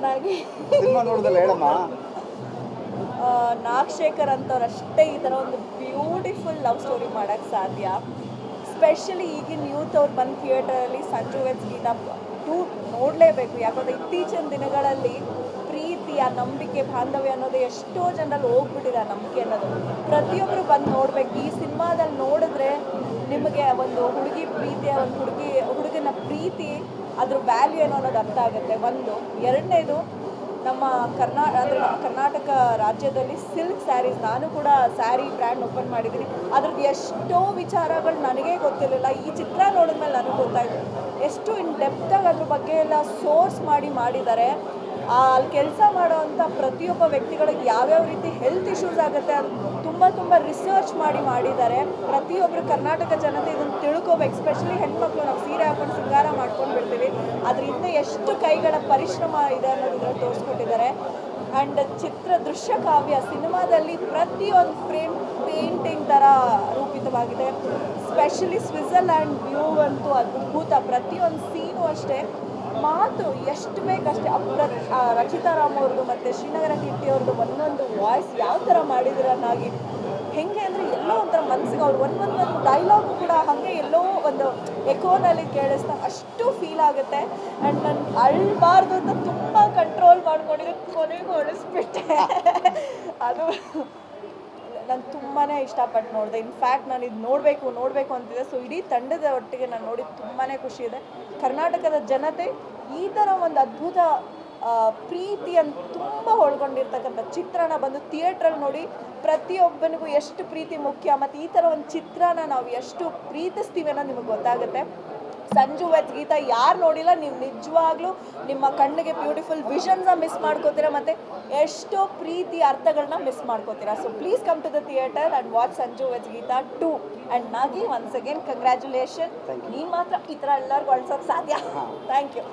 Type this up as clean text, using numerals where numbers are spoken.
ನಾಗಿ cinema ನೋಡಿದಲ್ಲ ಹೇಳಮ್ಮ. ನಾಗಶೇಖರ್ ಅಂತವ್ರು ಅಷ್ಟೇ ಈ ಥರ ಒಂದು ಬ್ಯೂಟಿಫುಲ್ ಲವ್ ಸ್ಟೋರಿ ಮಾಡೋಕ್ಕೆ ಸಾಧ್ಯ. ಸ್ಪೆಷಲಿ ಈಗಿನ ಯೂತ್ ಅವ್ರು ಬಂದು ಥಿಯೇಟರಲ್ಲಿ ಸಂಜು ವೆಡ್ಸ್ ಗೀತಾ 2 ನೋಡಲೇಬೇಕು. ಯಾಕಂದರೆ ಇತ್ತೀಚಿನ ದಿನಗಳಲ್ಲಿ ಪ್ರೀತಿ, ಆ ನಂಬಿಕೆ, ಬಾಂಧವ್ಯ ಅನ್ನೋದು ಎಷ್ಟೋ ಜನರಲ್ಲಿ ಹೋಗ್ಬಿಟ್ಟಿದೆ. ಆ ನಂಬಿಕೆ ಅನ್ನೋದು ಪ್ರತಿಯೊಬ್ಬರು ಬಂದು ನೋಡಬೇಕು. ಈ ಸಿನಿಮಾದಲ್ಲಿ ನೋಡಿದ್ರೆ ನಿಮಗೆ ಒಂದು ಹುಡುಗಿ ಪ್ರೀತಿಯ ಒಂದು ಹುಡುಗನ ಪ್ರೀತಿ ಅದ್ರ ವ್ಯಾಲ್ಯೂ ಏನೋ ಅನ್ನೋದು ಅರ್ಥ ಆಗುತ್ತೆ. ಒಂದು ಎರಡನೇದು ನಮ್ಮ ಕರ್ನಾಟಕ ರಾಜ್ಯದಲ್ಲಿ ಸಿಲ್ಕ್ ಸ್ಯಾರೀಸ್, ನಾನು ಕೂಡ ಸ್ಯಾರಿ ಬ್ರ್ಯಾಂಡ್ ಓಪನ್ ಮಾಡಿದ್ದೀನಿ. ಅದ್ರದ್ದು ಎಷ್ಟೋ ವಿಚಾರಗಳು ನನಗೇ ಗೊತ್ತಿರಲಿಲ್ಲ. ಈ ಚಿತ್ರ ನೋಡಿದ್ಮೇಲೆ ನನಗೆ ಗೊತ್ತಾಯಿತು ಎಷ್ಟು ಇನ್ ಡೆಪ್ತಾಗಿ ಅದ್ರ ಬಗ್ಗೆ ಎಲ್ಲ ಸೋರ್ಸ್ ಮಾಡಿದ್ದಾರೆ. ಅಲ್ಲಿ ಕೆಲಸ ಮಾಡೋವಂಥ ಪ್ರತಿಯೊಬ್ಬ ವ್ಯಕ್ತಿಗಳಿಗೆ ಯಾವ್ಯಾವ ರೀತಿ ಹೆಲ್ತ್ ಇಶ್ಯೂಸ್ ಆಗುತ್ತೆ ಅದು ತುಂಬ ರಿಸರ್ಚ್ ಮಾಡಿದ್ದಾರೆ. ಪ್ರತಿಯೊಬ್ಬರು ಕರ್ನಾಟಕ ಜನತೆ ಇದನ್ನು ತಿಳ್ಕೊಬೇಕು. ಎಸ್ಪೆಷಲಿ ಹೆಣ್ಮಕ್ಳು ನಾವು ಸೀರೆ ಹಾಕೊಂಡು ಶೃಂಗಾರ ಮಾಡ್ಕೊಂಡು ಬಿಡ್ತೀವಿ. ಅದರಿಂದ ಎಷ್ಟು ಕೈಗಳ ಪರಿಶ್ರಮ ಇದೆ ಅನ್ನೋದನ್ನು ತೋರಿಸ್ಕೊಟ್ಟಿದ್ದಾರೆ. ಆ್ಯಂಡ್ ದೃಶ್ಯ ಕಾವ್ಯ ಸಿನಿಮಾದಲ್ಲಿ ಪ್ರತಿಯೊಂದು ಫ್ರೇಮ್ ಪೇಂಟಿಂಗ್ ಥರ ರೂಪಿತವಾಗಿದೆ. ಸ್ಪೆಷಲಿ ಸ್ವಿಟ್ಜರ್ಲ್ಯಾಂಡ್ ವ್ಯೂ ಅಂತೂ ಅದ್ಭುತ. ಪ್ರತಿಯೊಂದು ಸೀನು ಅಷ್ಟೇ, ಮಾತು ಎಷ್ಟು ಬೇಕಷ್ಟೇ. ರಚಿತಾ ರಾಮ್ ಅವ್ರದ್ದು ಮತ್ತು ಶ್ರೀನಗರ ಕೀರ್ತಿ ಅವ್ರದ್ದು ಒಂದೊಂದು ವಾಯ್ಸ್ ಯಾವ ಥರ ಮಾಡಿದ್ರನ್ನಾಗಿ ಹೆಂಗೆ ಅಂದರೆ ಎಲ್ಲೋ ಒಂಥರ ಮನಸ್ಸಿಗೆ ಅವ್ರು ಒಂದೊಂದು ಡೈಲಾಗು ಕೂಡ ಹಾಗೆ ಎಲ್ಲೋ ಒಂದು ಎಕೋನಲ್ಲಿ ಕೇಳಿಸ್ತಾ ಅಷ್ಟು ಫೀಲ್ ಆಗುತ್ತೆ. ಆ್ಯಂಡ್ ನಾನು ಅಳಬಾರ್ದು ಅಂತ ತುಂಬ ಕಂಟ್ರೋಲ್ ಮಾಡ್ಕೊಂಡಿದ್ದೆ, ಕೊನೆಗೂ ಅಳಿಸ್ಬಿಟ್ಟೆ. ಅದು ನಾನು ತುಂಬಾ ಇಷ್ಟಪಟ್ಟು ನೋಡಿದೆ. ಇನ್ಫ್ಯಾಕ್ಟ್ ನಾನು ಇದು ನೋಡಬೇಕು ಅಂತಿದ್ದೆ. ಸೊ ಇಡೀ ತಂಡದ ಒಟ್ಟಿಗೆ ನಾನು ನೋಡಿ ತುಂಬಾ ಖುಷಿ ಇದೆ. ಕರ್ನಾಟಕದ ಜನತೆ ಈ ಥರ ಒಂದು ಅದ್ಭುತ ಪ್ರೀತಿಯನ್ನು ತುಂಬ ಒಳಗೊಂಡಿರ್ತಕ್ಕಂಥ ಚಿತ್ರನ ಬಂದು ಥಿಯೇಟ್ರಲ್ಲಿ ನೋಡಿ ಪ್ರತಿಯೊಬ್ಬನಿಗೂ ಎಷ್ಟು ಪ್ರೀತಿ ಮುಖ್ಯ ಮತ್ತು ಈ ಥರ ಒಂದು ಚಿತ್ರನ ನಾವು ಎಷ್ಟು ಪ್ರೀತಿಸ್ತೀವಿ ಅನ್ನೋದು ನಿಮಗೆ ಗೊತ್ತಾಗುತ್ತೆ. ಸಂಜು ವೆಡ್ಸ್ ಗೀತಾ ಯಾರು ನೋಡಿಲ್ಲ, ನೀವು ನಿಜವಾಗ್ಲೂ ನಿಮ್ಮ ಕಣ್ಣಿಗೆ ಬ್ಯೂಟಿಫುಲ್ ವಿಷನ್ಸ್ನ ಮಿಸ್ ಮಾಡ್ಕೋತೀರಾ ಮತ್ತು ಎಷ್ಟೋ ಪ್ರೀತಿ ಅರ್ಥಗಳನ್ನ ಮಿಸ್ ಮಾಡ್ಕೋತೀರಾ. So please come to the theatre and watch Sanju weds Geetha 2. And Nagi once again congratulation. ನೀನು ಮಾತ್ರ ಈ ಥರ ಎಲ್ಲರಿಗೂ ಅಳ್ಸೋಕ್ಕೆ ಸಾಧ್ಯ. Thank you.